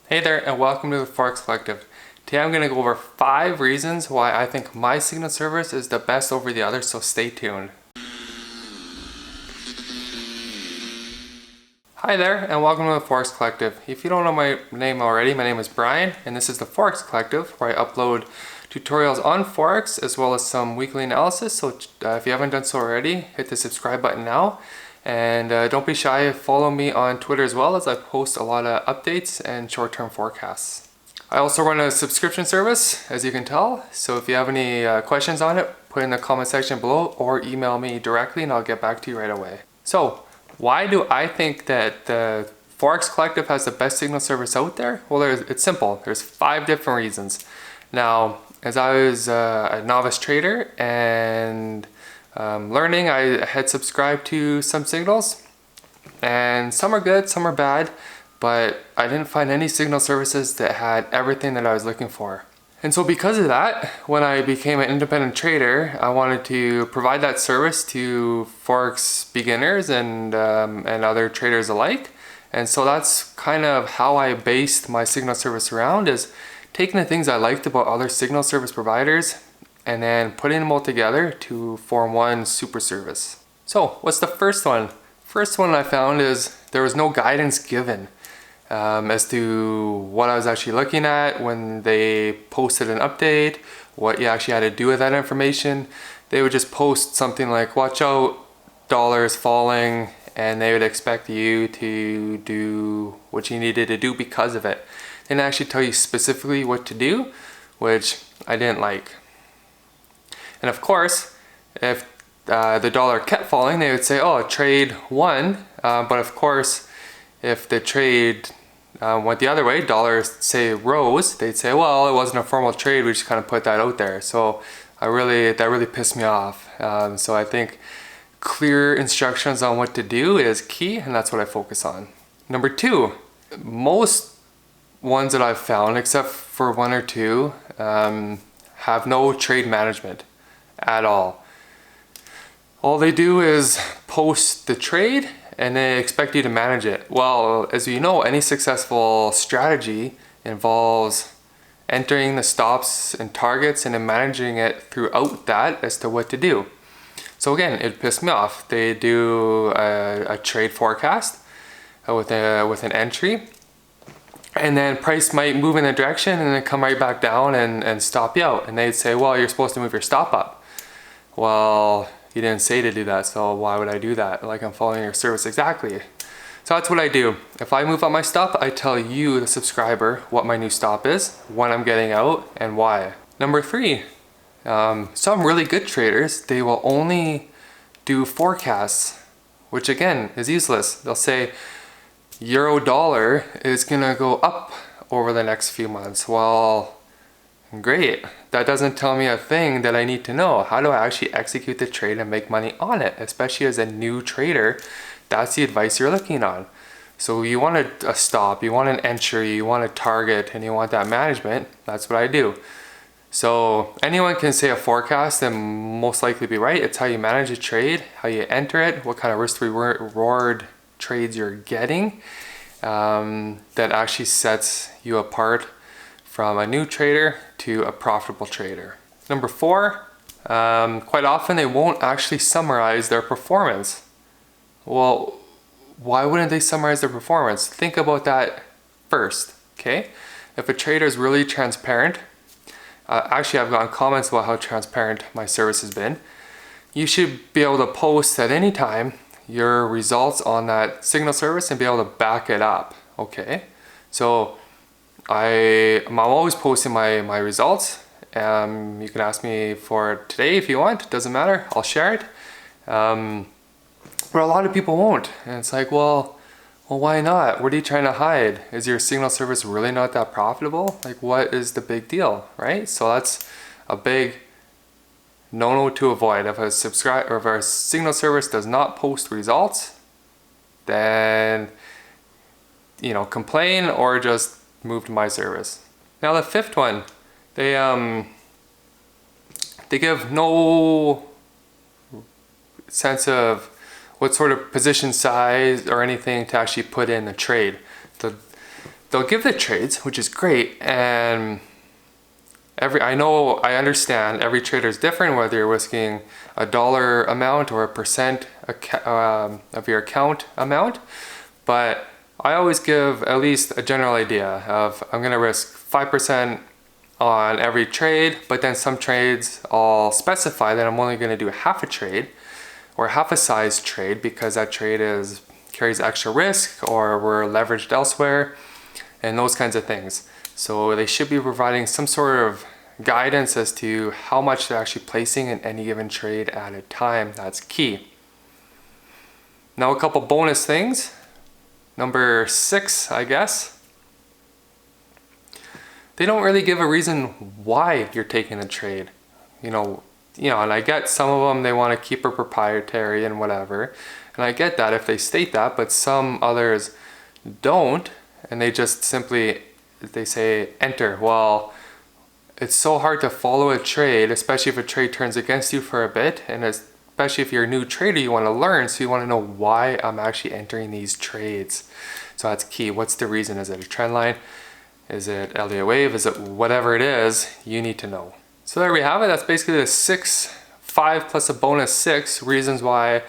Hey there, and welcome to the Forex Collective. Today I'm going to go over 5 reasons why I think my signal service is the best over the others, so stay tuned. Hi there, and welcome to the Forex Collective. If you don't know my name already, my name is Brian, and this is the Forex Collective, where I upload tutorials on Forex as well as some weekly analysis. So if you haven't done so already, hit the subscribe button now. And don't be shy, follow me on Twitter as well, as I post a lot of updates and short-term forecasts. I also run a subscription service, as you can tell, so if you have any questions on it, put in the comment section below or email me directly and I'll get back to you right away. So, why do I think that the Forex Collective has the best signal service out there? Well, it's simple. There's 5 different reasons. Now, as I was a novice trader and learning, I had subscribed to some signals, and some are good, some are bad, but I didn't find any signal services that had everything that I was looking for. And so because of that, when I became an independent trader, I wanted to provide that service to Forex beginners and other traders alike. And so that's kind of how I based my signal service around, is taking the things I liked about other signal service providers and then putting them all together to form one super service. So what's the first one? First one I found is there was no guidance given as to what I was actually looking at when they posted an update, what you actually had to do with that information. They would just post something like, watch out, dollar is falling, and they would expect you to do what you needed to do because of it. They didn't actually tell you specifically what to do, which I didn't like. And of course, if the dollar kept falling, they would say, oh, trade won. But of course, if the trade went the other way, dollar say rose, they'd say, well, it wasn't a formal trade, we just kind of put that out there. So that really pissed me off. So I think clear instructions on what to do is key, and that's what I focus on. Number 2, most ones that I've found, except for 1 or 2, have no trade management at all. All they do is post the trade and they expect you to manage it. Well, as you know, any successful strategy involves entering the stops and targets and then managing it throughout that as to what to do. So again, it pissed me off. They do a trade forecast with an entry, and then price might move in a direction and then come right back down and stop you out. And they'd say, well, you're supposed to move your stop up. Well, you didn't say to do that, so why would I do that? Like, I'm following your service exactly. So that's what I do. If I move up my stop, I tell you, the subscriber, what my new stop is, when I'm getting out, and why. Number 3, some really good traders, they will only do forecasts, which again is useless. They'll say euro dollar is gonna go up over the next few months. Well, great. That doesn't tell me a thing that I need to know. How do I actually execute the trade and make money on it? Especially as a new trader, that's the advice you're looking on. So you want a stop, you want an entry, you want a target, and you want that management. That's what I do. So anyone can say a forecast and most likely be right. It's how you manage a trade, how you enter it, what kind of risk reward trades you're getting, that actually sets you apart from a new trader to a profitable trader. Number 4, quite often they won't actually summarize their performance. Well, why wouldn't they summarize their performance? Think about that first, okay? If a trader is really transparent, actually I've gotten comments about how transparent my service has been. You should be able to post at any time your results on that signal service and be able to back it up, okay? So I'm always posting my results. You can ask me for it today if you want, it doesn't matter, I'll share it. But a lot of people won't, and it's like, well, why not? What are you trying to hide? Is your signal service really not that profitable? Like, what is the big deal, right? So that's a big no to avoid. If a signal service does not post results, then complain or just move to my service. Now the 5th one, they give no sense of what sort of position size or anything to actually put in the trade. they'll give the trades, which is great, and I understand every trader is different, whether you're risking a dollar amount or a percent of your account amount, but I always give at least a general idea of I'm going to risk 5% on every trade, but then some trades I'll specify that I'm only going to do half a trade or half a size trade because that trade carries extra risk or we're leveraged elsewhere and those kinds of things. So they should be providing some sort of guidance as to how much they're actually placing in any given trade at a time. That's key. Now a couple bonus things. Number 6, I guess. They don't really give a reason why you're taking a trade. You know, and I get some of them, they want to keep it proprietary and whatever. And I get that if they state that, but some others don't, and they just simply, they say enter. Well, it's so hard to follow a trade, especially if a trade turns against you for a bit, and especially if you're a new trader, you want to learn, so you want to know why I'm actually entering these trades. So that's key. What's the reason? Is it a trend line? Is it Elliott wave? Is it whatever it is? You need to know. So there we have it. That's basically the 5 plus a bonus 6 reasons why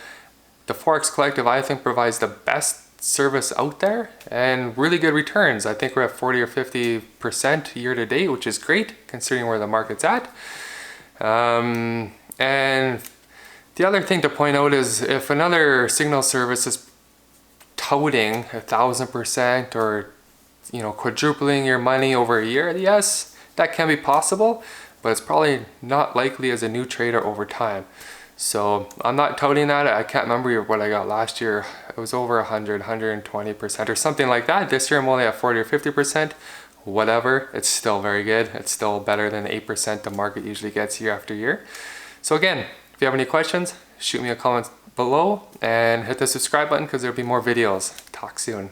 the Forex Collective, I think, provides the best service out there and really good returns. I think we're at 40 or 50% year to date, which is great considering where the market's at. And the other thing to point out is if another signal service is touting 1,000% or quadrupling your money over a year, yes, that can be possible, but it's probably not likely as a new trader over time. So I'm not touting that. I can't remember what I got last year. It was over 100, 120% or something like that. This year I'm only at 40 or 50%. Whatever, it's still very good. It's still better than 8% the market usually gets year after year. So again, if you have any questions, shoot me a comment below and hit the subscribe button because there'll be more videos. Talk soon.